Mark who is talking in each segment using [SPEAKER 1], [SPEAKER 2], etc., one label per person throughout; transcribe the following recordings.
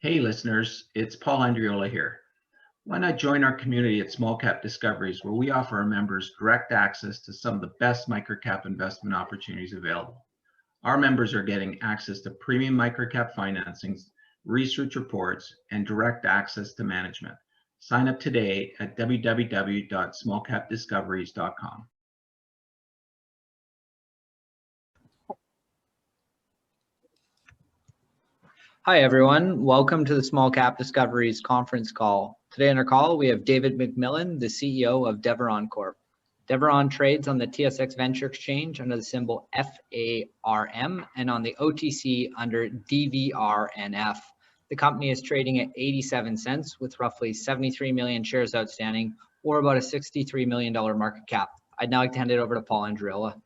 [SPEAKER 1] Hey listeners, it's Paul Andriola here. Why not join our community at Small Cap Discoveries, where we offer our members direct access to some of the best microcap investment opportunities available. Our members are getting access to premium microcap financings, research reports, and direct access to management. Sign up today at www.smallcapdiscoveries.com.
[SPEAKER 2] Hi, everyone. Welcome to the Small Cap Discoveries conference call. Today on our call, we have David MacMillan, the CEO of Deveron Corp. Deveron trades on the TSX Venture Exchange under the symbol FARM and on the OTC under DVRNF. The company is trading at 87 cents with roughly 73 million shares outstanding, or about a $63 million market cap. I'd now like to hand it over to Paul Andriola.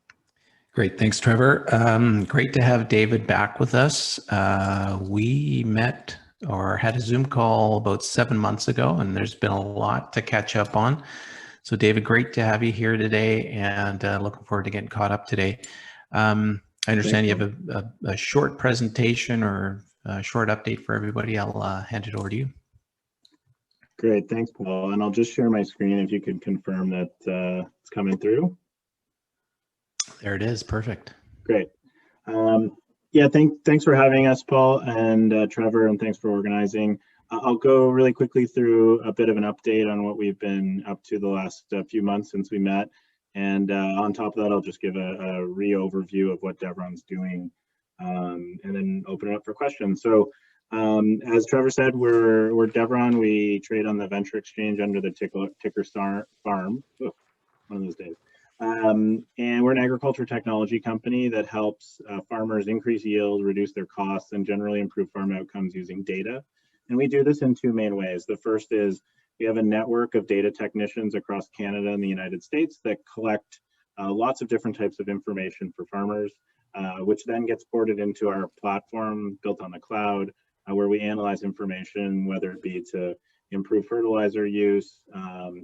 [SPEAKER 3] Great, thanks, Trevor. Great to have David back with us. We met or had a Zoom call about 7 months ago, and there's been a lot to catch up on. So David, great to have you here today, and looking forward to getting caught up today. I understand you have a short presentation or a short update for everybody. I'll hand it over to you.
[SPEAKER 4] Great, thanks, Paul. And I'll just share my screen if you could confirm that it's coming through.
[SPEAKER 3] There it is. Perfect.
[SPEAKER 4] Great. Yeah, thanks for having us, Paul and Trevor, and thanks for organizing. I'll go really quickly through a bit of an update on what we've been up to the last few months since we met. And on top of that, I'll just give a re-overview of what Deveron's doing and then open it up for questions. So as Trevor said, we're Deveron. We trade on the Venture Exchange under the ticker FARM. Oh, one of those days. And we're an agriculture technology company that helps farmers increase yield, reduce their costs, and generally improve farm outcomes using data. And we do this in two main ways. The first is we have a network of data technicians across Canada and the United States that collect lots of different types of information for farmers, which then gets ported into our platform built on the cloud, where we analyze information, whether it be to improve fertilizer use,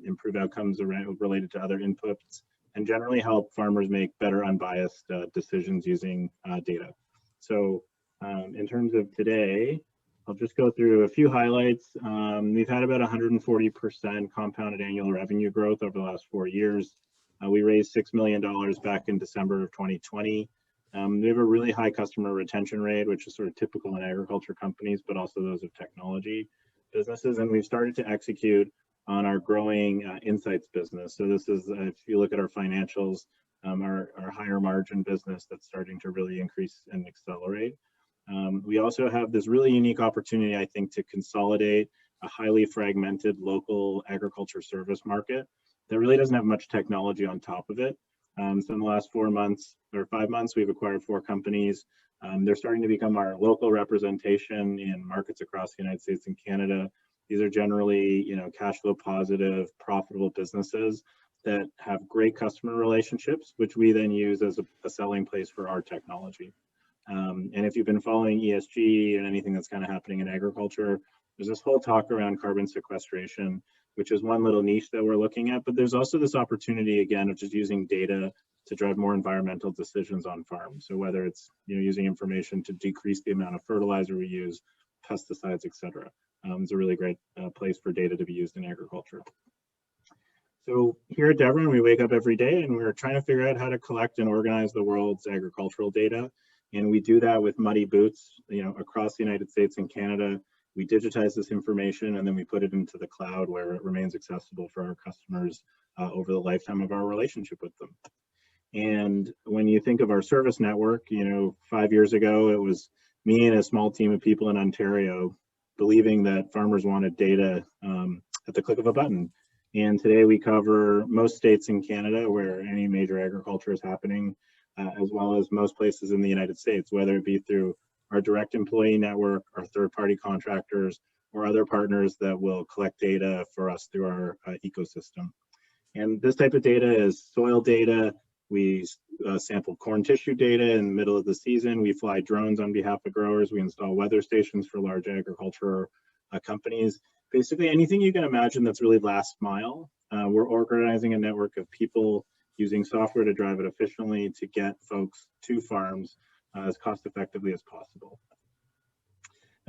[SPEAKER 4] improve outcomes related to other inputs, and generally help farmers make better unbiased decisions using data. So in terms of today, I'll just go through a few highlights. We've had about 140% compounded annual revenue growth over the last 4 years. We raised $6 million back in December of 2020. We have a really high customer retention rate, which is sort of typical in agriculture companies, but also those of technology businesses. And we've started to execute on our growing insights business. So this is, if you look at our financials, our higher margin business that's starting to really increase and accelerate. We also have this really unique opportunity, I think, to consolidate a highly fragmented local agriculture service market that really doesn't have much technology on top of it. So in the last 4 months or 5 months, we've acquired 4 companies. They're starting to become our local representation in markets across the United States and Canada. These are generally, cash flow positive, profitable businesses that have great customer relationships, which we then use as a selling place for our technology. And if you've been following ESG and anything that's kind of happening in agriculture, there's this whole talk around carbon sequestration, which is one little niche that we're looking at. But there's also this opportunity, again, of just using data to drive more environmental decisions on farms. So whether it's using information to decrease the amount of fertilizer we use, pesticides, et cetera. It's a really great place for data to be used in agriculture. So here at Deveron, we wake up every day and we're trying to figure out how to collect and organize the world's agricultural data. And we do that with muddy boots, across the United States and Canada. We digitize this information and then we put it into the cloud where it remains accessible for our customers over the lifetime of our relationship with them. And when you think of our service network, 5 years ago, it was me and a small team of people in Ontario believing that farmers wanted data at the click of a button. And today we cover most states in Canada where any major agriculture is happening, as well as most places in the United States, whether it be through our direct employee network, our third-party contractors, or other partners that will collect data for us through our ecosystem. And this type of data is soil data. We sample corn tissue data in the middle of the season. We fly drones on behalf of growers. We install weather stations for large agriculture companies. Basically anything you can imagine that's really last mile. We're organizing a network of people using software to drive it efficiently to get folks to farms as cost effectively as possible.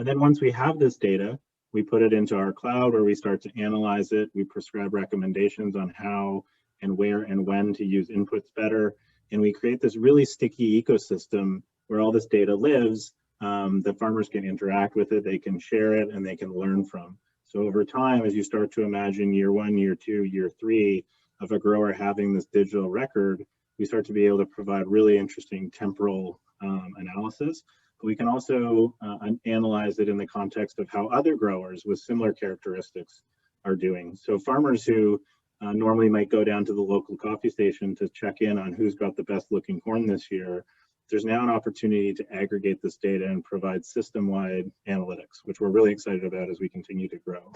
[SPEAKER 4] And then once we have this data, we put it into our cloud where we start to analyze it. We prescribe recommendations on how and where and when to use inputs better. And we create this really sticky ecosystem where all this data lives. The farmers can interact with it, they can share it, and they can learn from. So over time, as you start to imagine year 1, year 2, year 3 of a grower having this digital record, we start to be able to provide really interesting temporal analysis. But we can also analyze it in the context of how other growers with similar characteristics are doing. So farmers who normally might go down to the local coffee station to check in on who's got the best looking corn this year, there's now an opportunity to aggregate this data and provide system-wide analytics, which we're really excited about as we continue to grow.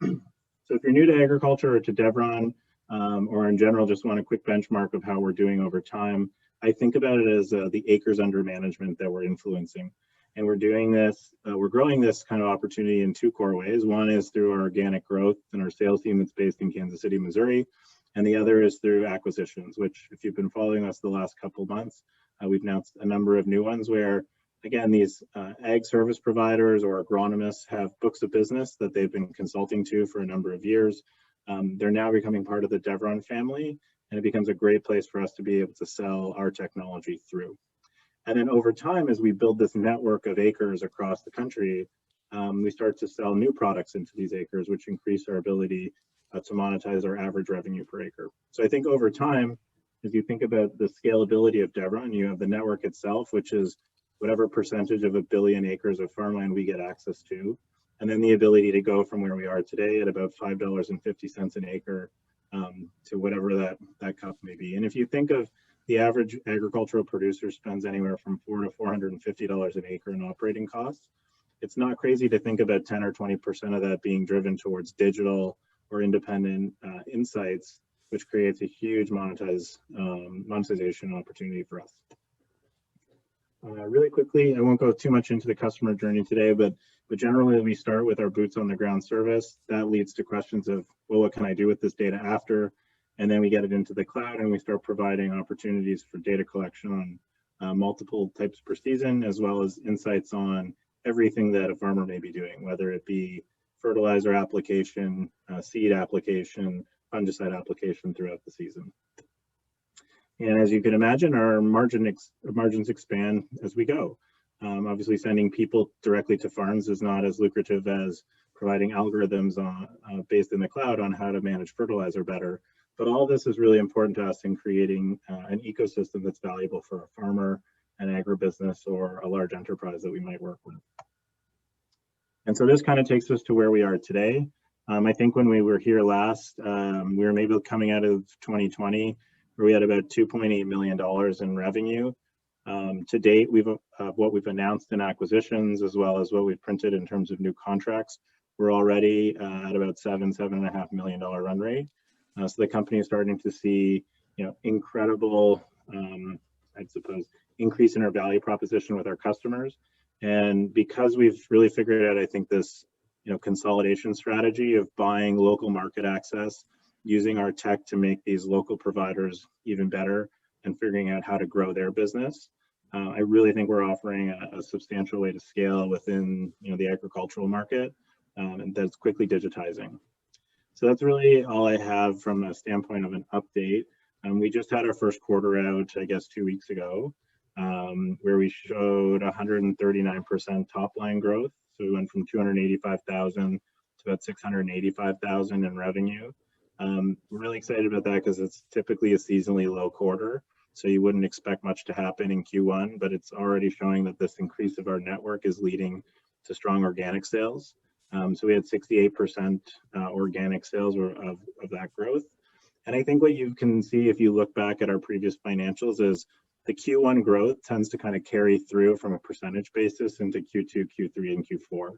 [SPEAKER 4] So if you're new to agriculture or to Deveron, or in general, just want a quick benchmark of how we're doing over time, I think about it as the acres under management that we're influencing. And we're doing this, we're growing this kind of opportunity in 2 core ways. One is through our organic growth and our sales team that's based in Kansas City, Missouri. And the other is through acquisitions, which if you've been following us the last couple of months, we've announced a number of new ones where, again, these ag service providers or agronomists have books of business that they've been consulting to for a number of years. They're now becoming part of the Deveron family, and it becomes a great place for us to be able to sell our technology through. And then over time, as we build this network of acres across the country, we start to sell new products into these acres, which increase our ability to monetize our average revenue per acre. So I think over time, if you think about the scalability of Deveron, you have the network itself, which is whatever percentage of 1 billion acres of farmland we get access to, and then the ability to go from where we are today at about $5.50 an acre to whatever that cup may be. And if you think of the average agricultural producer spends anywhere from $400 to $450 an acre in operating costs, it's not crazy to think about 10 or 20% of that being driven towards digital or independent insights, which creates a huge monetization opportunity for us. Really quickly, I won't go too much into the customer journey today, but generally we start with our boots on the ground service. That leads to questions of, well, what can I do with this data after? And then we get it into the cloud and we start providing opportunities for data collection on multiple types per season, as well as insights on everything that a farmer may be doing, whether it be fertilizer application, seed application, fungicide application throughout the season. And as you can imagine, our margins expand as we go. Obviously, sending people directly to farms is not as lucrative as providing algorithms based in the cloud on how to manage fertilizer better. But all this is really important to us in creating an ecosystem that's valuable for a farmer, an agribusiness, or a large enterprise that we might work with. And so this kind of takes us to where we are today. I think when we were here last, we were maybe coming out of 2020, where we had about $2.8 million in revenue. To date, what we've announced in acquisitions, as well as what we've printed in terms of new contracts, we're already at about $7.5 million run rate. So the company is starting to see, incredible, I suppose, increase in our value proposition with our customers. And because we've really figured out, I think, this, consolidation strategy of buying local market access, using our tech to make these local providers even better, and figuring out how to grow their business, I really think we're offering a substantial way to scale within, the agricultural market, and that's quickly digitizing. So that's really all I have from a standpoint of an update. We just had our first quarter out, I guess, 2 weeks ago, where we showed 139% top line growth. So we went from 285,000 to about 685,000 in revenue. We're really excited about that because it's typically a seasonally low quarter. So you wouldn't expect much to happen in Q1, but it's already showing that this increase of our network is leading to strong organic sales. So we had 68% organic sales of that growth. And I think what you can see if you look back at our previous financials is the Q1 growth tends to kind of carry through from a percentage basis into Q2, Q3, and Q4.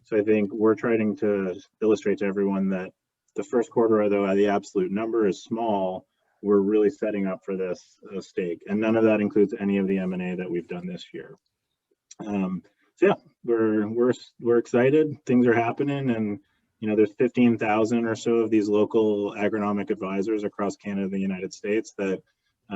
[SPEAKER 4] So I think we're trying to illustrate to everyone that the first quarter, although the absolute number is small, we're really setting up for this stake. And none of that includes any of the M&A that we've done this year. So yeah, we're excited. Things are happening, and there's 15,000 or so of these local agronomic advisors across Canada and the United States that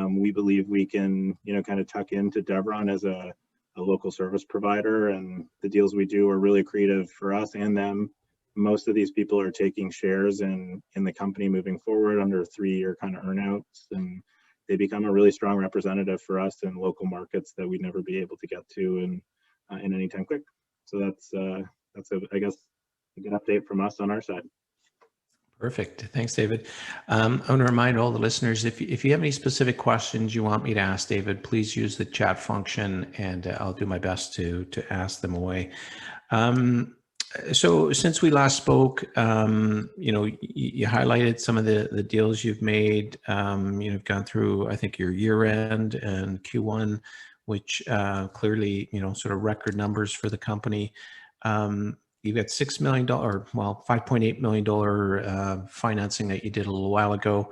[SPEAKER 4] we believe we can kind of tuck into Deveron as a a local service provider, and the deals we do are really creative for us and them. Most of these people are taking shares in the company moving forward under 3-year kind of earnouts, and they become a really strong representative for us in local markets that we'd never be able to get to in any time quick. So that's I guess a good update from us on our side.
[SPEAKER 3] Perfect. Thanks, David. I want to remind all the listeners, if you have any specific questions you want me to ask David, please use the chat function, and I'll do my best to ask them away. So since we last spoke, you highlighted some of the deals you've made. You've gone through, I think, your year end and Q1, which clearly, sort of record numbers for the company. You've got $6 million, well, $5.8 million financing that you did a little while ago.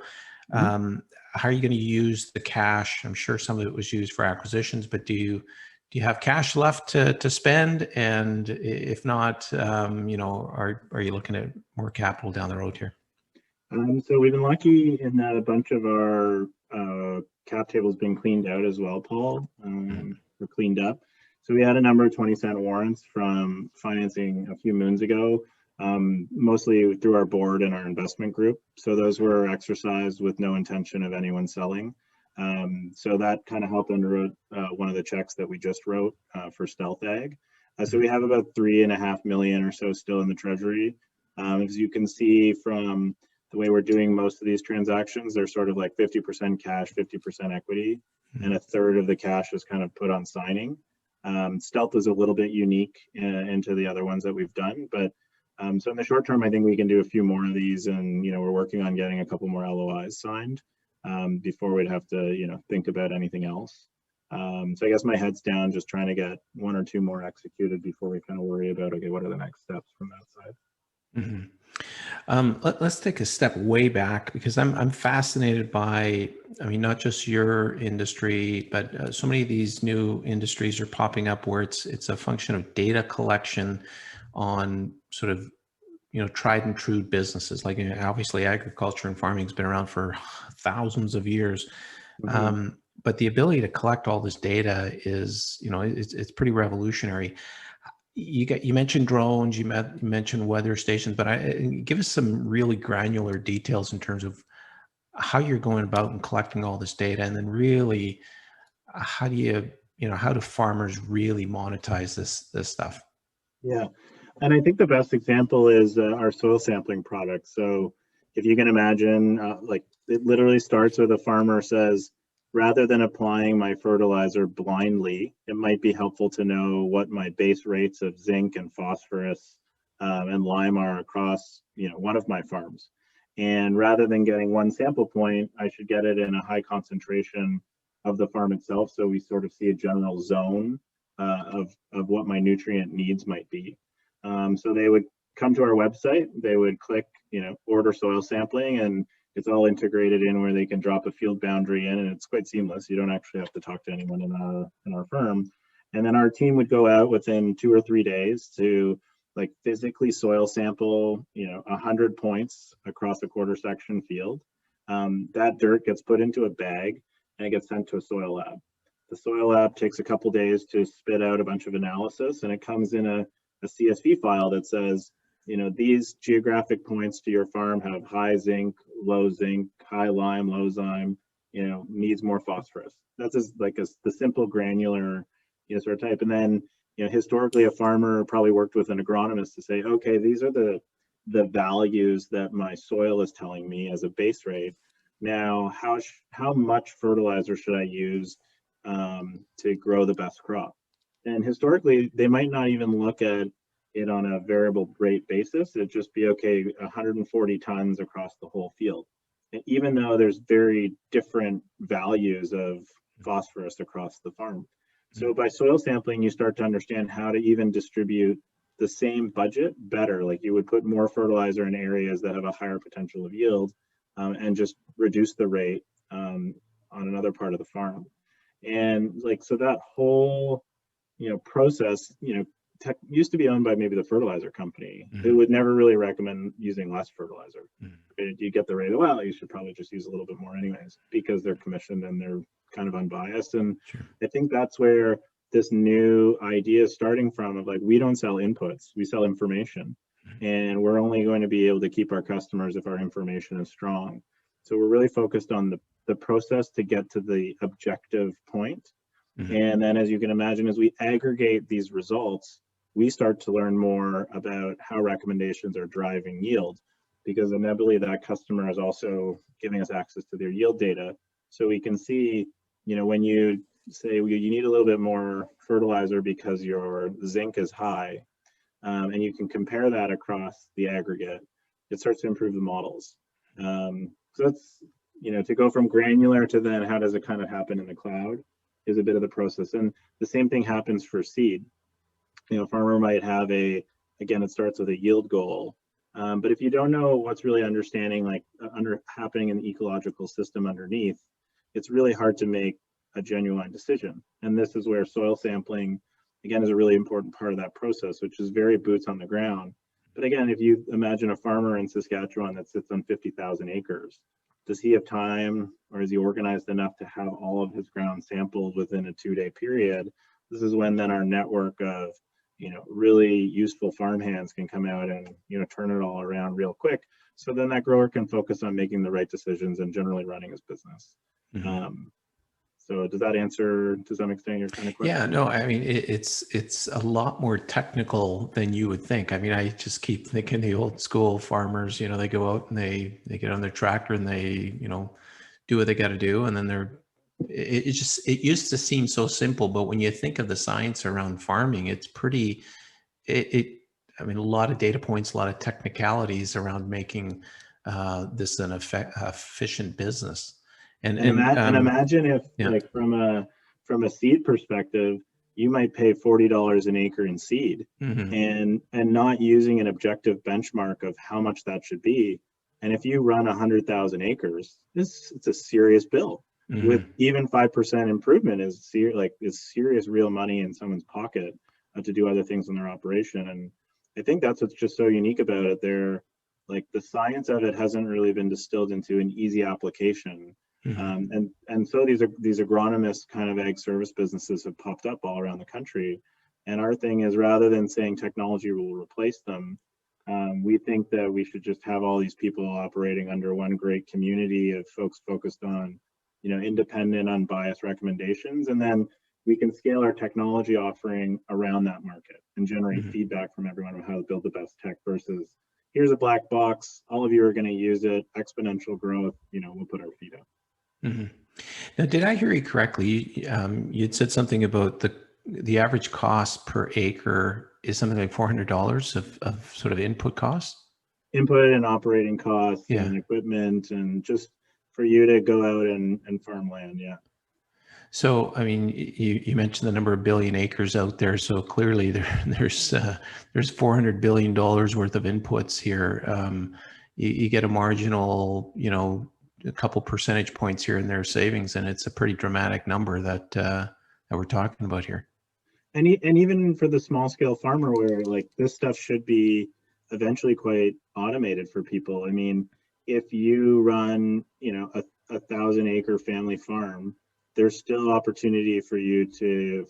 [SPEAKER 3] How are you going to use the cash? I'm sure some of it was used for acquisitions, but do you have cash left to spend? And if not, are you looking at more capital down the road here?
[SPEAKER 4] So we've been lucky in that a bunch of our cap tables being cleaned out as well, Paul, or cleaned up. So we had a number of 20-cent warrants from financing a few moons ago, mostly through our board and our investment group. So those were exercised with no intention of anyone selling. So that kind of helped underwrote one of the checks that we just wrote for Stealth Ag. So we have about $3.5 million or so still in the treasury. As you can see from the way we're doing most of these transactions, they're sort of like 50% cash, 50% equity, and a third of the cash is kind of put on signing. Stealth is a little bit unique into the other ones that we've done, but so in the short term, I think we can do a few more of these, and we're working on getting a couple more LOIs signed before we'd have to think about anything else. So I guess my head's down just trying to get 1 or 2 more executed before we kind of worry about, okay, what are the next steps from that side?
[SPEAKER 3] Let's take a step way back, because I'm fascinated by, not just your industry, but so many of these new industries are popping up where it's a function of data collection on sort of, tried and true businesses. Like, obviously agriculture and farming has been around for thousands of years. But the ability to collect all this data is, it's pretty revolutionary. You mentioned drones, you mentioned weather stations, but give us some really granular details in terms of how you're going about and collecting all this data, and then really how do farmers really monetize this stuff?
[SPEAKER 4] Yeah, and I think the best example is our soil sampling product. So if you can imagine, like it literally starts with a farmer says, rather than applying my fertilizer blindly, it might be helpful to know what my base rates of zinc and phosphorus and lime are across, one of my farms. And rather than getting one sample point, I should get it in a high concentration of the farm itself, so we sort of see a general zone of what my nutrient needs might be. So they would come to our website, they would click, order soil sampling, and it's all integrated in where they can drop a field boundary in, and it's quite seamless. You don't actually have to talk to anyone in our firm. And then our team would go out within 2 or 3 days to like physically soil sample, 100 points across a quarter section field. That dirt gets put into a bag and it gets sent to a soil lab. The soil lab takes a couple days to spit out a bunch of analysis, and it comes in a CSV file that says, these geographic points to your farm have high zinc, high lime, low zyme, needs more phosphorus. That's just like the simple granular, sort of type. And then, historically, a farmer probably worked with an agronomist to say, okay, these are the values that my soil is telling me as a base rate. Now, how much fertilizer should I use to grow the best crop? And historically, they might not even look at it on a variable rate basis. It'd just be, okay, 140 tons across the whole field. And even though there's very different values of phosphorus across the farm. So by soil sampling, you start to understand how to even distribute the same budget better. Like you would put more fertilizer in areas that have a higher potential of yield and just reduce the rate on another part of the farm. And like, so that whole, process, used to be owned by maybe the fertilizer company who would never really recommend using less fertilizer. If you get the rate, well, you should probably just use a little bit more anyways, because they're commissioned and they're kind of unbiased. And I think that's where this new idea starting from of like, we don't sell inputs, we sell information, and we're only going to be able to keep our customers if our information is strong. So we're really focused on the process to get to the objective point. And then, as you can imagine, as we aggregate these results, we start to learn more about how recommendations are driving yield, because inevitably that customer is also giving us access to their yield data. So we can see, you know, when you say you need a little bit more fertilizer because your zinc is high, and you can compare that across the aggregate, it starts to improve the models. So that's, you know, to go from granular to then how does it kind of happen in the cloud is a bit of the process. And the same thing happens for seed. You know, farmer might have again, it starts with a yield goal. But if you don't know what's really understanding, like happening in the ecological system underneath, it's really hard to make a genuine decision. And this is where soil sampling, again, is a really important part of that process, which is very boots on the ground. But again, if you imagine a farmer in Saskatchewan that sits on 50,000 acres, does he have time, or is he organized enough to have all of his ground sampled within a 2-day period? This is when then our network of, you know, really useful farm hands can come out and, you know, turn it all around real quick. So then that grower can focus on making the right decisions and generally running his business. So does that answer to some extent your kind of question?
[SPEAKER 3] Yeah, no, I mean, it's a lot more technical than you would think. I mean, I just keep thinking the old school farmers, you know, they go out and they get on their tractor and they, you know, do what they got to do. And then it used to seem so simple, but when you think of the science around farming, it's pretty, I mean, a lot of data points, a lot of technicalities around making this an efficient business.
[SPEAKER 4] And imagine if, like, from a seed perspective, you might pay $40 an acre in seed, and not using an objective benchmark of how much that should be. And if you run 100,000 acres, it's a serious bill. With even 5% improvement is serious real money in someone's pocket to do other things in their operation. And I think that's what's just so unique about it. Like, the science of it hasn't really been distilled into an easy application. And so these agronomist kind of ag service businesses have popped up all around the country. And our thing is, rather than saying technology will replace them, we think that we should just have all these people operating under one great community of folks focused on, you know, independent, unbiased recommendations. And then we can scale our technology offering around that market and generate feedback from everyone on how to build the best tech versus, here's a black box, all of you are going to use it, exponential growth, you know, we'll put our feet up.
[SPEAKER 3] Now, did I hear you correctly? You'd said something about the average cost per acre is something like $400 of sort of input costs?
[SPEAKER 4] Input and operating costs and equipment, and just for you to go out and farm land,
[SPEAKER 3] So, I mean, you mentioned the number of billion acres out there. So clearly there's $400 billion worth of inputs here. You get a marginal, you know, a couple percentage points here and there savings, and it's a pretty dramatic number that we're talking about here.
[SPEAKER 4] And even for the small scale farmer, where like this stuff should be eventually quite automated for people. I mean, if you run, you know, a 1,000-acre family farm, there's still opportunity for you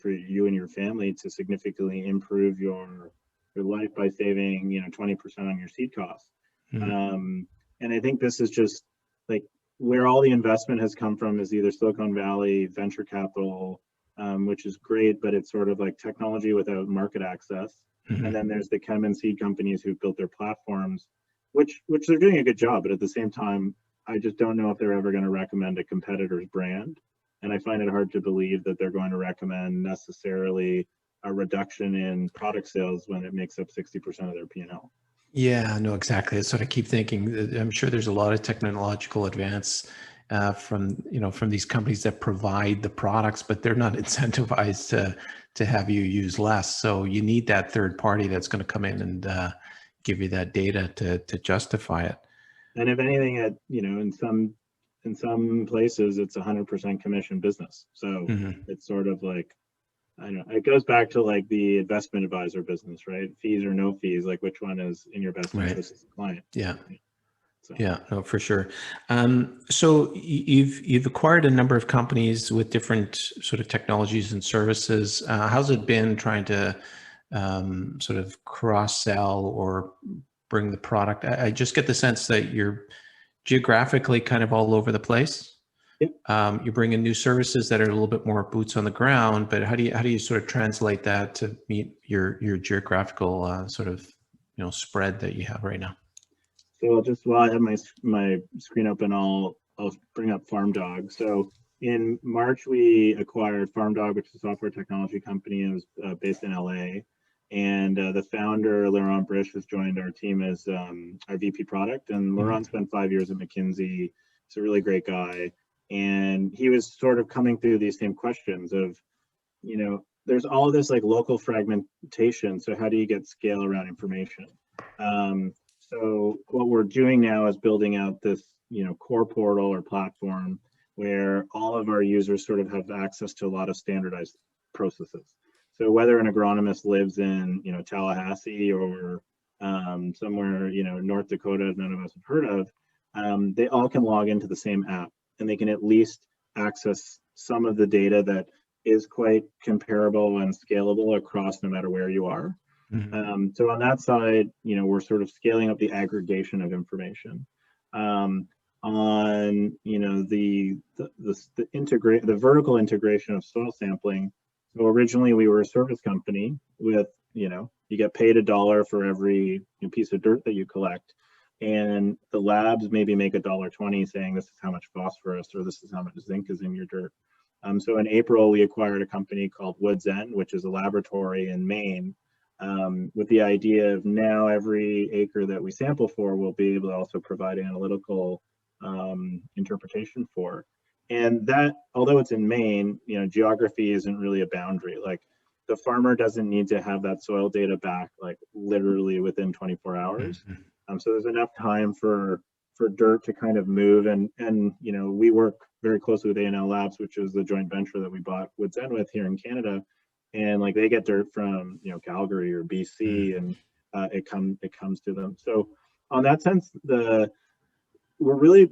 [SPEAKER 4] and your family to significantly improve your life by saving, you know, 20% on your seed costs. And I think this is just like where all the investment has come from is either Silicon Valley venture capital, which is great, but it's sort of like technology without market access. And then there's the chem and seed companies who've built their platforms, which they're doing a good job. But at the same time, I just don't know if they're ever going to recommend a competitor's brand. And I find it hard to believe that they're going to recommend necessarily a reduction in product sales when it makes up 60% of their P&L.
[SPEAKER 3] Yeah, no, exactly. That's what I keep thinking. I'm sure there's a lot of technological advance from these companies that provide the products, but they're not incentivized to have you use less. So you need that third party that's going to come in and give you that data to justify it.
[SPEAKER 4] And if anything, in some places, it's 100% commission business. So it's sort of like, I don't know, it goes back to like the investment advisor business, right? Fees or no fees, like which one is in your best interest as a client?
[SPEAKER 3] Yeah.
[SPEAKER 4] So.
[SPEAKER 3] Yeah, no, for sure. So you've acquired a number of companies with different sort of technologies and services. How's it been trying to sort of cross-sell or bring the product? I just get the sense that you're geographically kind of all over the place.
[SPEAKER 4] Yep.
[SPEAKER 3] You bring in new services that are a little bit more boots on the ground, but how do you sort of translate that to meet your geographical sort of spread that you have right now?
[SPEAKER 4] So just while I have my screen open, I'll bring up Farmdog. So in March, we acquired Farmdog, which is a software technology company. It was based in LA. And the founder, Laurent Brish, has joined our team as our VP product. And Laurent spent 5 years at McKinsey. He's a really great guy. And he was sort of coming through these same questions of, there's all this like local fragmentation. So how do you get scale around information? So what we're doing now is building out this, core portal or platform where all of our users sort of have access to a lot of standardized processes. So whether an agronomist lives in, Tallahassee or somewhere, North Dakota, none of us have heard of, they all can log into the same app, and they can at least access some of the data that is quite comparable and scalable across no matter where you are.
[SPEAKER 3] Mm-hmm.
[SPEAKER 4] So on that side, we're sort of scaling up the aggregation of information. On the vertical integration of soil sampling. So originally we were a service company with you get paid $1 for every piece of dirt that you collect, and the labs maybe make $1.20 saying this is how much phosphorus or this is how much zinc is in your dirt. So in April we acquired a company called Woods End, which is a laboratory in Maine. With the idea of now every acre that we sample for, we'll be able to also provide analytical interpretation for. And that, although it's in Maine, geography isn't really a boundary. Like the farmer doesn't need to have that soil data back like literally within 24 hours. So there's enough time for dirt to kind of move. And we work very closely with A&L Labs, which is the joint venture that we bought Woods End with here in Canada. And like they get dirt from Calgary or BC, and it comes to them. So on that sense, we're really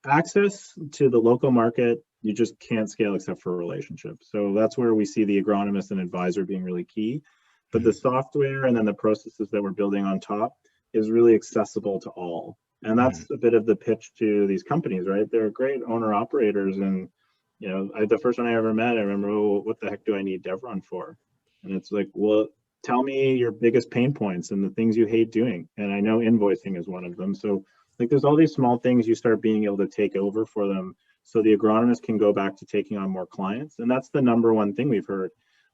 [SPEAKER 4] access to the local market. You just can't scale except for relationships. So that's where we see the agronomist and advisor being really key. But the software and then the processes that we're building on top is really accessible to all. And that's a bit of the pitch to these companies, right? They're great owner operators, and the first one I ever met, I remember, what the heck do I need Deveron for? And it's like, well, tell me your biggest pain points and the things you hate doing. And I know invoicing is one of them. So like there's all these small things you start being able to take over for them so the agronomist can go back to taking on more clients. And that's the number one thing we've heard.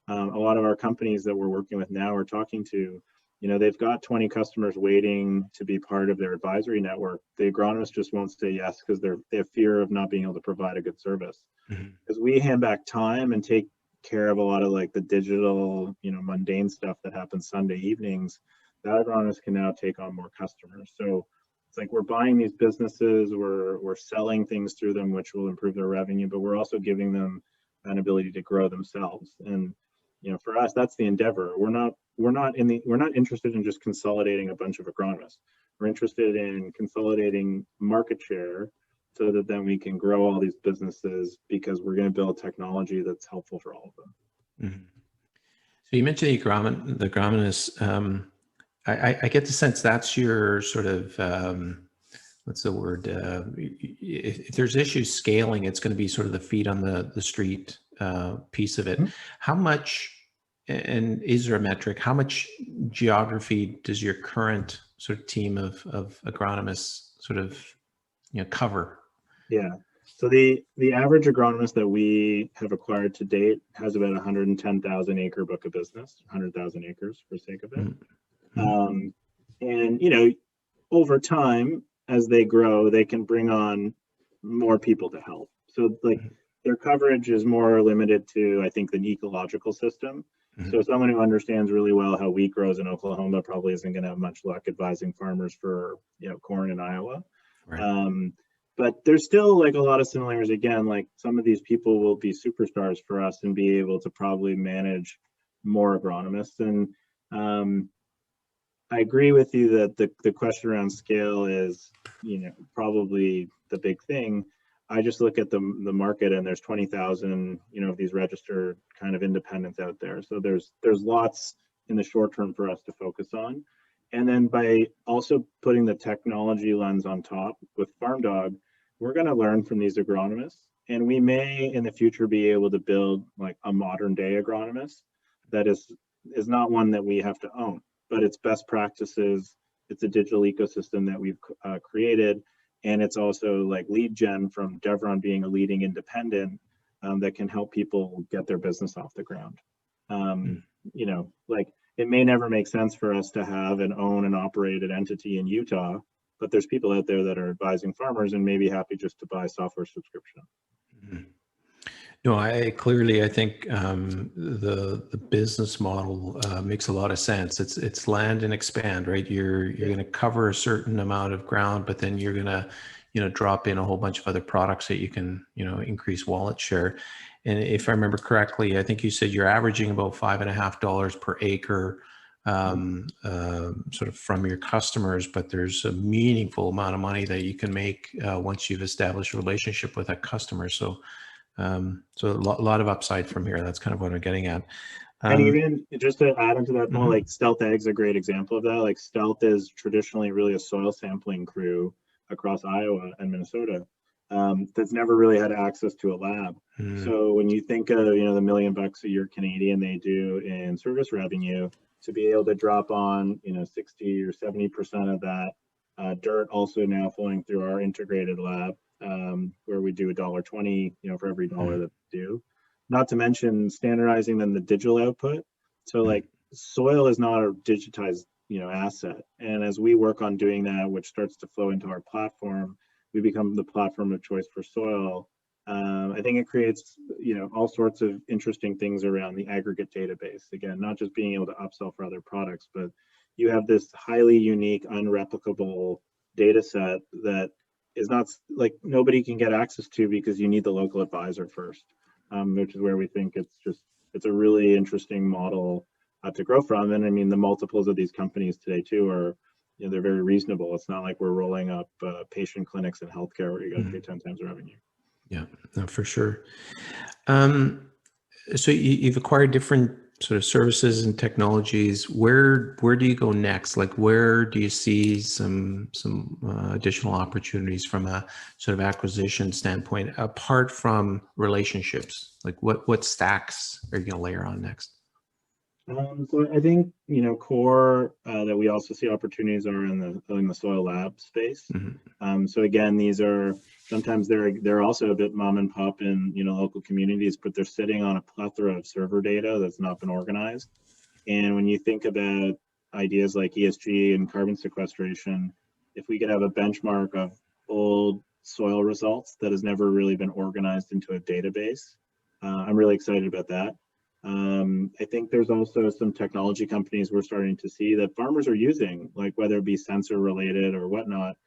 [SPEAKER 4] A lot of our companies that we're working with now, we're talking to, they've got 20 customers waiting to be part of their advisory network. The agronomist just won't say yes because they have fear of not being able to provide a good service. Because we hand back time and take care of a lot of like the digital, mundane stuff that happens Sunday evenings, that agronomist can now take on more customers. So it's like we're buying these businesses, we're selling things through them, which will improve their revenue, but we're also giving them an ability to grow themselves. And for us, that's the endeavor. We're not interested in just consolidating a bunch of agronomists. We're interested in consolidating market share so that then we can grow all these businesses, because we're going to build technology that's helpful for all of them.
[SPEAKER 3] So you mentioned the agronomists. I get the sense that's your sort of, what's the word? If there's issues scaling, it's going to be sort of the feet on the street piece of it. How much, and is there a metric, how much geography does your current sort of team of agronomists sort of cover?
[SPEAKER 4] Yeah. So the average agronomist that we have acquired to date has about 110,000 acre book of business, 100,000 acres for sake of it. And over time, as they grow, they can bring on more people to help. So like their coverage is more limited to, I think, the ecological system. So someone who understands really well how wheat grows in Oklahoma probably isn't going to have much luck advising farmers for corn in Iowa. Right. But there's still like a lot of similarities. Again, like some of these people will be superstars for us and be able to probably manage more agronomists. And I agree with you that the question around scale is, probably the big thing. I just look at the market, and there's 20,000, of these registered kind of independents out there. So there's lots in the short term for us to focus on. And then by also putting the technology lens on top with Farmdog, we're going to learn from these agronomists, and we may in the future be able to build like a modern day agronomist that is not one that we have to own, but it's best practices. It's a digital ecosystem that we've created. And it's also like lead gen from Deveron being a leading independent that can help people get their business off the ground. Like it may never make sense for us to have and own an operated entity in Utah, but there's people out there that are advising farmers and may be happy just to buy software subscription.
[SPEAKER 3] Mm-hmm. No, I think the business model makes a lot of sense. It's land and expand, right? You're going to cover a certain amount of ground, but then you're going to drop in a whole bunch of other products that you can increase wallet share. And if I remember correctly, I think you said you're averaging about $5.50 per acre sort of from your customers, but there's a meaningful amount of money that you can make once you've established a relationship with that customer. So a lot of upside from here. That's kind of what I'm getting at.
[SPEAKER 4] And even just to add into that point, like Stealth Ag's a great example of that. Like Stealth is traditionally really a soil sampling crew across Iowa and Minnesota that's never really had access to a lab. So when you think of the $1 million a year Canadian they do in service revenue, to be able to drop on 60 or 70% of that dirt also now flowing through our integrated lab, where we do $1.20 for every dollar that we do. Not to mention standardizing then the digital output. So like soil is not a digitized asset, and as we work on doing that, which starts to flow into our platform, we become the platform of choice for soil. I think it creates all sorts of interesting things around the aggregate database. Again, not just being able to upsell for other products, but you have this highly unique, unreplicable data set that is not like nobody can get access to because you need the local advisor first, which is where we think it's a really interesting model to grow from. And I mean, the multiples of these companies today too are, they're very reasonable. It's not like we're rolling up patient clinics and healthcare where you got to pay 10 times revenue.
[SPEAKER 3] Yeah, no, for sure. So you've acquired different sort of services and technologies. Where do you go next? Like, where do you see some additional opportunities from a sort of acquisition standpoint, apart from relationships? Like, what stacks are you going to layer on next?
[SPEAKER 4] So I think core that we also see opportunities are in the soil lab space. So again, these are sometimes they're also a bit mom and pop in local communities, but they're sitting on a plethora of server data that's not been organized. And when you think about ideas like ESG and carbon sequestration, if we could have a benchmark of old soil results that has never really been organized into a database, I'm really excited about that. I think there's also some technology companies we're starting to see that farmers are using, like whether it be sensor related or whatnot,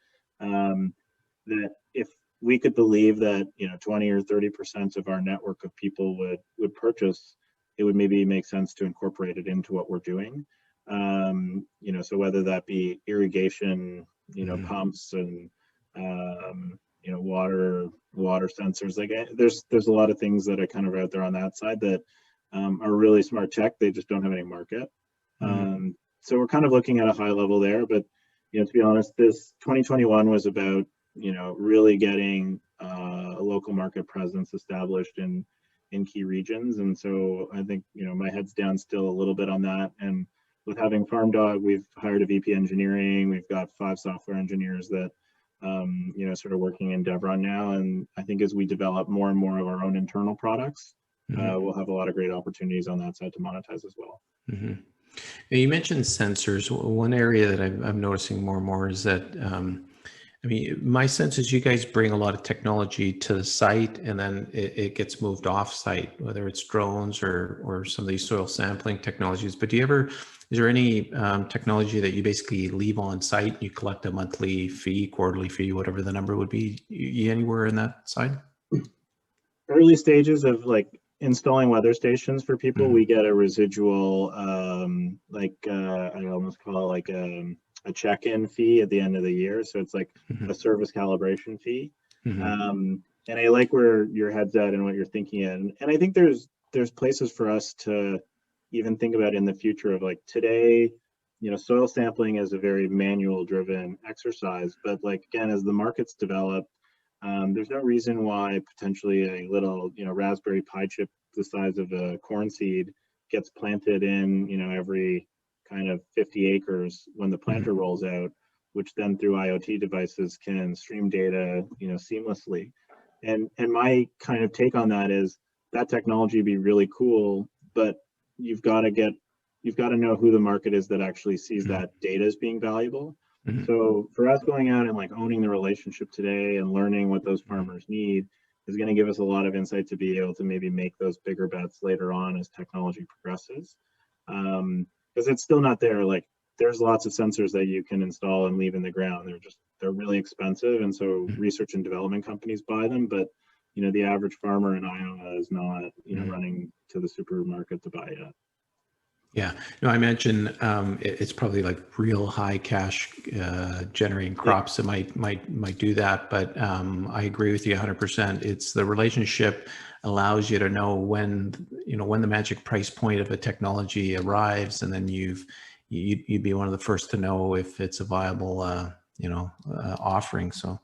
[SPEAKER 4] that if we could believe that 20 or 30% of our network of people would purchase, it would maybe make sense to incorporate it into what we're doing. So whether that be irrigation, pumps and water sensors, like there's a lot of things that are kind of out there on that side that are really smart tech. They just don't have any market. So we're kind of looking at a high level there, but to be honest, this 2021 was about really getting a local market presence established in key regions. And so I think my head's down still a little bit on that. And with having Farmdog, we've hired a VP engineering. We've got 5 software engineers that sort of working in Deveron now. And I think as we develop more and more of our own internal products, we'll have a lot of great opportunities on that side to monetize as well.
[SPEAKER 3] Now, you mentioned sensors. One area that I'm noticing more and more is that, my sense is you guys bring a lot of technology to the site and then it gets moved off site, whether it's drones or some of these soil sampling technologies. But is there any technology that you basically leave on site? You collect a monthly fee, quarterly fee, whatever the number would be, anywhere in that side?
[SPEAKER 4] Early stages of like installing weather stations for people, we get a residual, I almost call it like a check-in fee at the end of the year. So it's like a service calibration fee. And I like where your head's at and what you're thinking in. And I think there's places for us to even think about in the future of like today, soil sampling is a very manual driven exercise, but like, again, as the markets develop, there's no reason why potentially a little, Raspberry Pi chip the size of a corn seed gets planted in, every kind of 50 acres when the planter rolls out, which then through IoT devices can stream data, seamlessly. And my kind of take on that is that technology would be really cool, but you've got to know who the market is that actually sees that data as being valuable. So for us going out and like owning the relationship today and learning what those farmers need is going to give us a lot of insight to be able to maybe make those bigger bets later on as technology progresses. Because it's still not there. Like there's lots of sensors that you can install and leave in the ground. They're really expensive. And so research and development companies buy them, but the average farmer in Iowa is not, running to the supermarket to buy it.
[SPEAKER 3] Yeah, no, I imagine it's probably like real high cash generating crops that might do that. But I agree with you 100%. It's the relationship allows you to know when the magic price point of a technology arrives, and then you'd be one of the first to know if it's a viable offering. So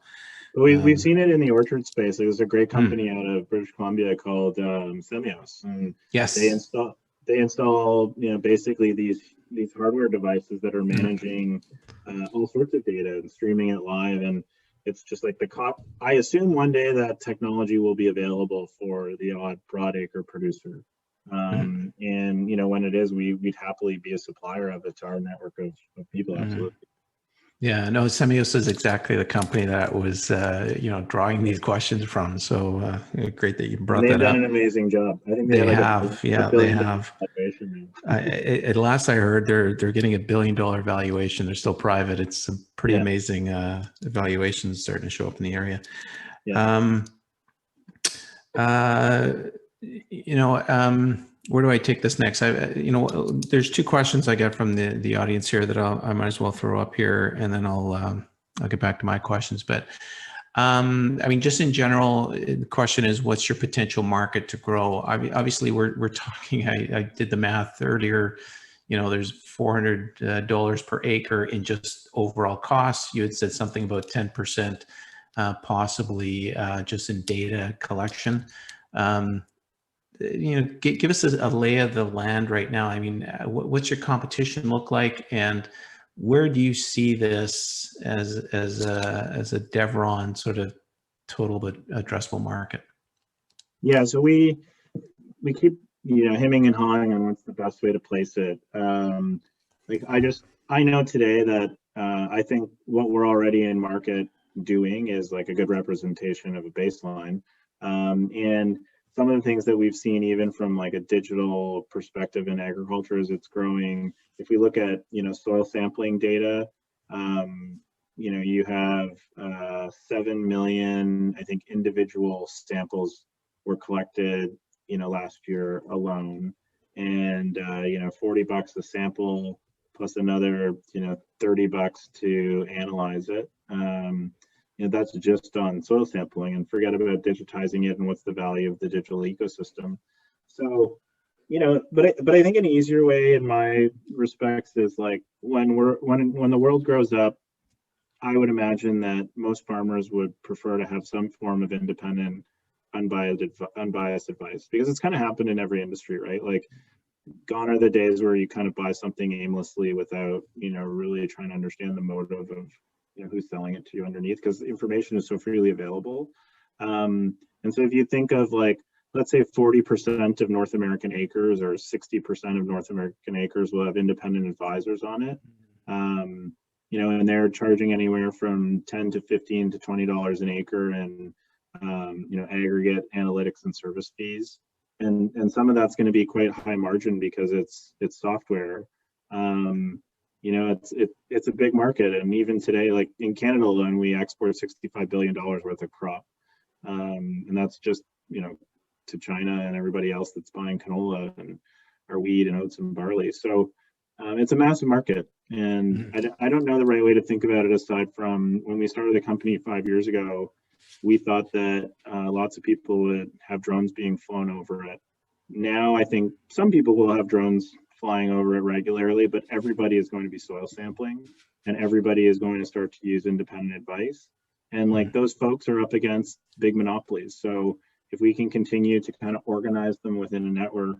[SPEAKER 4] we've seen it in the orchard space. There's a great company out of British Columbia called Semios, and
[SPEAKER 3] yes,
[SPEAKER 4] they install basically these hardware devices that are managing all sorts of data and streaming it live. And it's just like I assume one day that technology will be available for the odd broad acre producer. And when it is, we'd happily be a supplier of it to our network of people. Absolutely.
[SPEAKER 3] Yeah, no, Semios is exactly the company that was, drawing these questions from. So great that you brought that up.
[SPEAKER 4] They've done an amazing job. I think
[SPEAKER 3] they have. At last I heard, they're getting $1 billion valuation. They're still private. It's a pretty amazing valuation starting to show up in the area. Where do I take this next? There's two questions I got from the audience here that I might as well throw up here, and then I'll get back to my questions. But just in general, the question is, what's your potential market to grow? Obviously, we're talking. I did the math earlier. There's $400 per acre in just overall costs. You had said something about 10%, possibly just in data collection. Give us a lay of the land right now. What's your competition look like, and where do you see this as a Deveron sort of total addressable market? Yeah,
[SPEAKER 4] so we keep hemming and hawing on what's the best way to place it. I know today that I think what we're already in market doing is like a good representation of a baseline, and some of the things that we've seen even from like a digital perspective in agriculture is it's growing. If we look at, soil sampling data, you have 7 million, I think, individual samples were collected, last year alone. And, $40 a sample plus another, $30 to analyze it. That's just on soil sampling, and forget about digitizing it and what's the value of the digital ecosystem. So, but I think an easier way in my respects is like when the world grows up, I would imagine that most farmers would prefer to have some form of independent, unbiased advice, because it's kind of happened in every industry, right? Like gone are the days where you kind of buy something aimlessly without, really trying to understand the motive of who's selling it to you underneath, because information is so freely available. And so if you think of like, let's say 40% of North American acres or 60% of North American acres will have independent advisors on it, and they're charging anywhere from $10 to $15 to $20 an acre and aggregate analytics and service fees, and some of that's going to be quite high margin because it's software. It's a big market, and even today, like in Canada alone, we export $65 billion worth of crop, and that's just to China and everybody else that's buying canola and our wheat and oats and barley. So it's a massive market, and I don't know the right way to think about it aside from when we started the company 5 years ago. We thought that lots of people would have drones being flown over it. Now I think some people will have drones flying over it regularly, but everybody is going to be soil sampling, and everybody is going to start to use independent advice. And like those folks are up against big monopolies. So if we can continue to kind of organize them within a network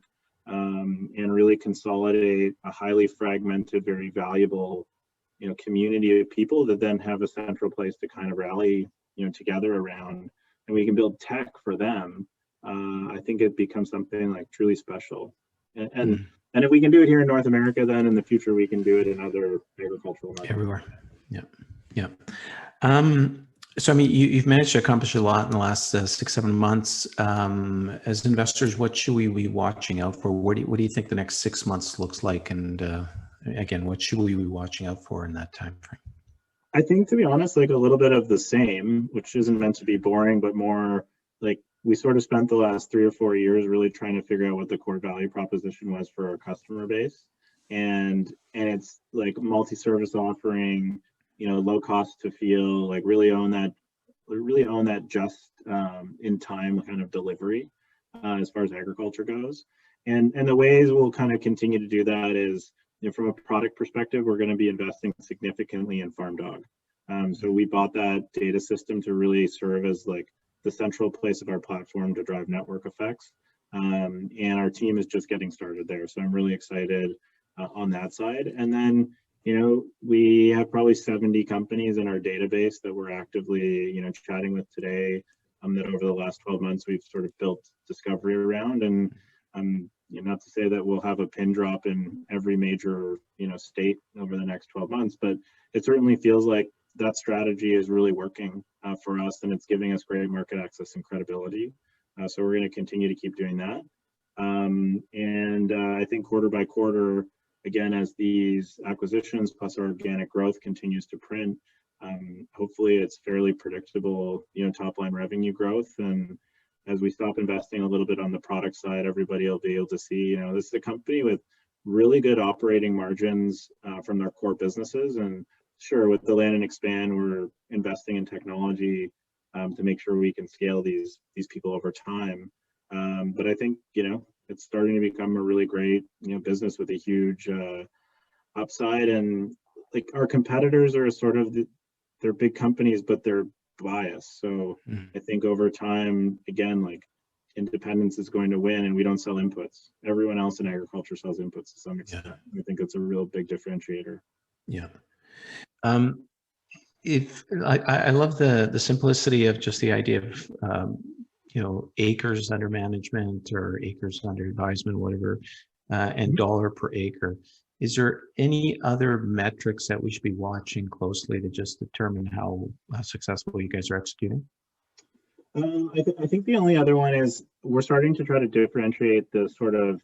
[SPEAKER 4] and really consolidate a highly fragmented, very valuable, community of people that then have a central place to kind of rally, together around, and we can build tech for them, I think it becomes something like truly special. And if we can do it here in North America, then in the future we can do it in other agricultural markets.
[SPEAKER 3] Everywhere. Yeah. So, I mean, you've managed to accomplish a lot in the last 6-7 months. As investors, what should we be watching out for? What do you think the next 6 months looks like? And again, what should we be watching out for in that time frame?
[SPEAKER 4] I think, to be honest, like a little bit of the same, which isn't meant to be boring, but more like we sort of spent the last 3 or 4 years really trying to figure out what the core value proposition was for our customer base. And it's like multi-service offering, low cost to feel, like really own that just in time kind of delivery as far as agriculture goes. And the ways we'll kind of continue to do that is, from a product perspective, we're going to be investing significantly in Farmdog. So we bought that data system to really serve as like the central place of our platform to drive network effects. And our team is just getting started there. So I'm really excited on that side. And then, we have probably 70 companies in our database that we're actively, chatting with today, that over the last 12 months, we've sort of built discovery around. And not to say that we'll have a pin drop in every major, state over the next 12 months, but it certainly feels like that strategy is really working for us, and it's giving us great market access and credibility. So we're going to continue to keep doing that. And I think quarter by quarter, again, as these acquisitions plus our organic growth continues to print, hopefully it's fairly predictable, top line revenue growth. And as we stop investing a little bit on the product side, everybody will be able to see, this is a company with really good operating margins from their core businesses. And sure, with the land and expand, we're investing in technology to make sure we can scale these people over time. But I think, it's starting to become a really great, business with a huge upside. And like our competitors are sort of, they're big companies, but they're biased. So I think over time, again, like independence is going to win, and we don't sell inputs. Everyone else in agriculture sells inputs to some extent. I think it's a real big differentiator.
[SPEAKER 3] Yeah. If I love the simplicity of just the idea of acres under management or acres under advisement, whatever, and dollar per acre. Is there any other metrics that we should be watching closely to just determine how successful you guys are executing?
[SPEAKER 4] I think the only other one is we're starting to try to differentiate the sort of,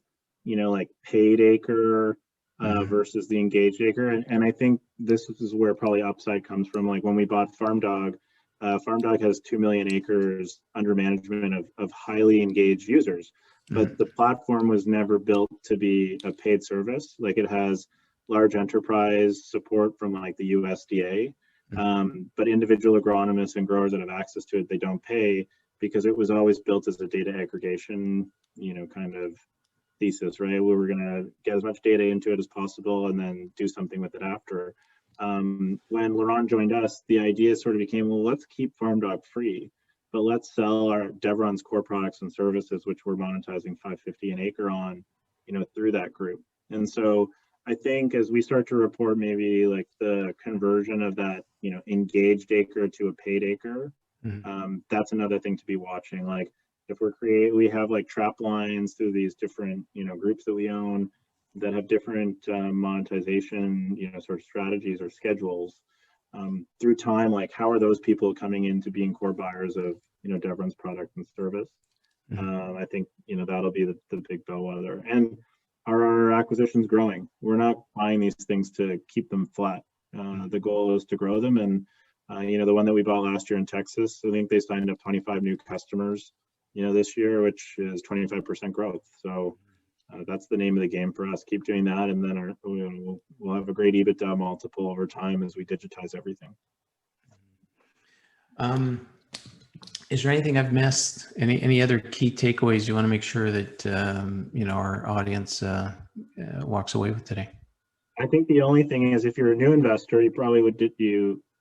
[SPEAKER 4] like paid acre versus the engaged acre. And I think this is where probably upside comes from. Like when we bought Farmdog, Farmdog has 2 million acres under management of highly engaged users, but the platform was never built to be a paid service. Like it has large enterprise support from like the USDA, but individual agronomists and growers that have access to it, they don't pay because it was always built as a data aggregation, kind of thesis, right? We were going to get as much data into it as possible and then do something with it after. When Laurent joined us, the idea sort of became, well, let's keep Farmdog free, but let's sell our Deveron's core products and services, which we're monetizing $5.50 an acre on, through that group. And so I think as we start to report maybe like the conversion of that, engaged acre to a paid acre, that's another thing to be watching. Like if we have like trap lines through these different, groups that we own that have different monetization, sort of strategies or schedules through time, like how are those people coming into being core buyers of, Deveron's product and service? I think, that'll be the big bellwether. And are our acquisitions growing? We're not buying these things to keep them flat. The goal is to grow them. And, the one that we bought last year in Texas, I think they signed up 25 new customers this year, which is 25% growth. So that's the name of the game for us. Keep doing that, and then we'll have a great EBITDA multiple over time as we digitize everything.
[SPEAKER 3] Is there anything I've missed? Any other key takeaways you want to make sure that our audience walks away with today?
[SPEAKER 4] I think the only thing is, if you're a new investor, you probably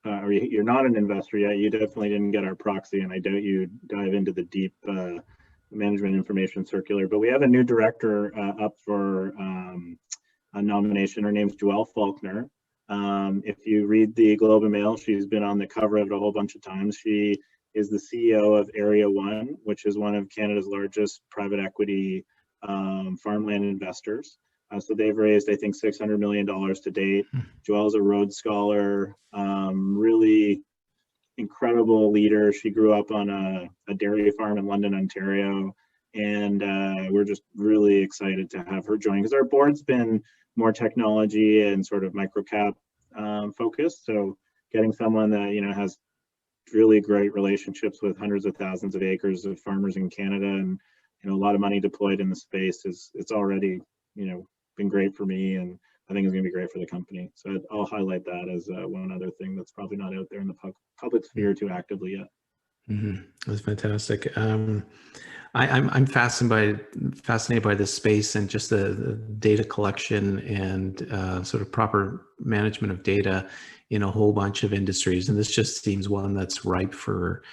[SPEAKER 4] or you're not an investor yet, you definitely didn't get our proxy, and I doubt you dive into the deep management information circular. But we have a new director up for a nomination. Her name's Joelle Faulkner. If you read the Globe and Mail, she's been on the cover of it a whole bunch of times. She is the CEO of Area One, which is one of Canada's largest private equity farmland investors. So they've raised, I think, $600 million to date. Joelle's a Rhodes Scholar, really incredible leader. She grew up on a dairy farm in London, Ontario, and we're just really excited to have her join, because our board's been more technology and sort of microcap focused. So getting someone that has really great relationships with hundreds of thousands of acres of farmers in Canada, and a lot of money deployed in the space, it's already been great for me, and I think it's going to be great for the company. So I'll highlight that as one other thing that's probably not out there in the public sphere too actively yet.
[SPEAKER 3] Mm-hmm. That's fantastic. I'm fascinated by this space, and just the data collection and sort of proper management of data in a whole bunch of industries. And this just seems one that's ripe for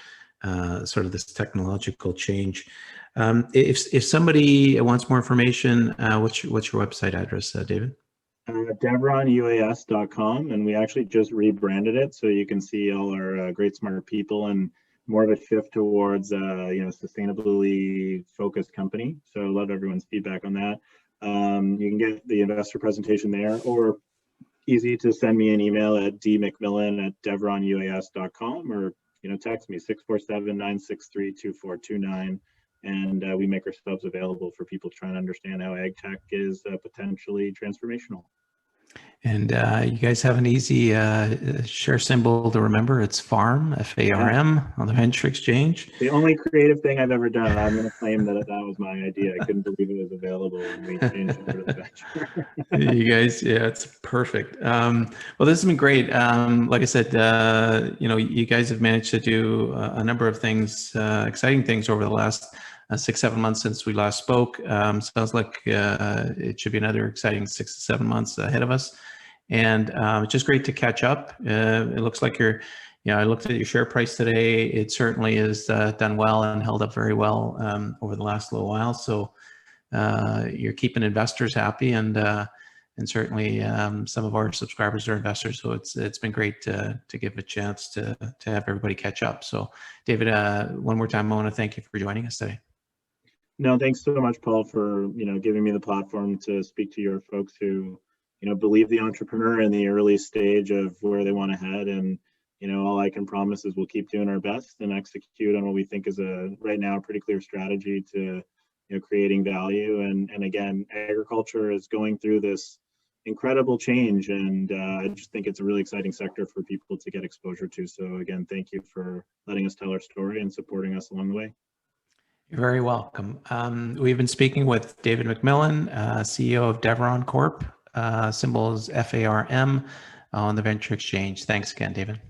[SPEAKER 3] sort of this technological change. If somebody wants more information, what's your website address, David?
[SPEAKER 4] DeveronUAS.com, and we actually just rebranded it, so you can see all our great smart people, and more of a shift towards sustainably focused company. So I love everyone's feedback on that. You can get the investor presentation there, or easy to send me an email at dmcmillan@deveronuas.com, or text me 647-963-2429, and we make ourselves available for people trying to understand how ag tech is potentially transformational.
[SPEAKER 3] And you guys have an easy share symbol to remember. It's FARM, F-A-R-M, on the Venture Exchange.
[SPEAKER 4] The only creative thing I've ever done. I'm going to claim that was my idea. I couldn't believe it was available, and we changed it to the Venture.
[SPEAKER 3] You guys, yeah, it's perfect. Well, this has been great. Like I said, you guys have managed to do a number of things, exciting things over the last 6-7 months since we last spoke. Sounds like it should be another exciting 6 to 7 months ahead of us. And it's just great to catch up. It looks like I looked at your share price today. It certainly has done well and held up very well over the last little while. So you're keeping investors happy, and certainly some of our subscribers are investors. So it's been great to give a chance to have everybody catch up. So David, one more time, I want to thank you for joining us today.
[SPEAKER 4] No, thanks so much, Paul, for giving me the platform to speak to your folks who believe the entrepreneur in the early stage of where they want to head. And all I can promise is we'll keep doing our best and execute on what we think is right now a pretty clear strategy to creating value. And again, agriculture is going through this incredible change, and I just think it's a really exciting sector for people to get exposure to. So again, thank you for letting us tell our story and supporting us along the way.
[SPEAKER 3] You're very welcome. We've been speaking with David MacMillan, CEO of Deveron Corp. Symbol is FARM on the Venture Exchange. Thanks again, David.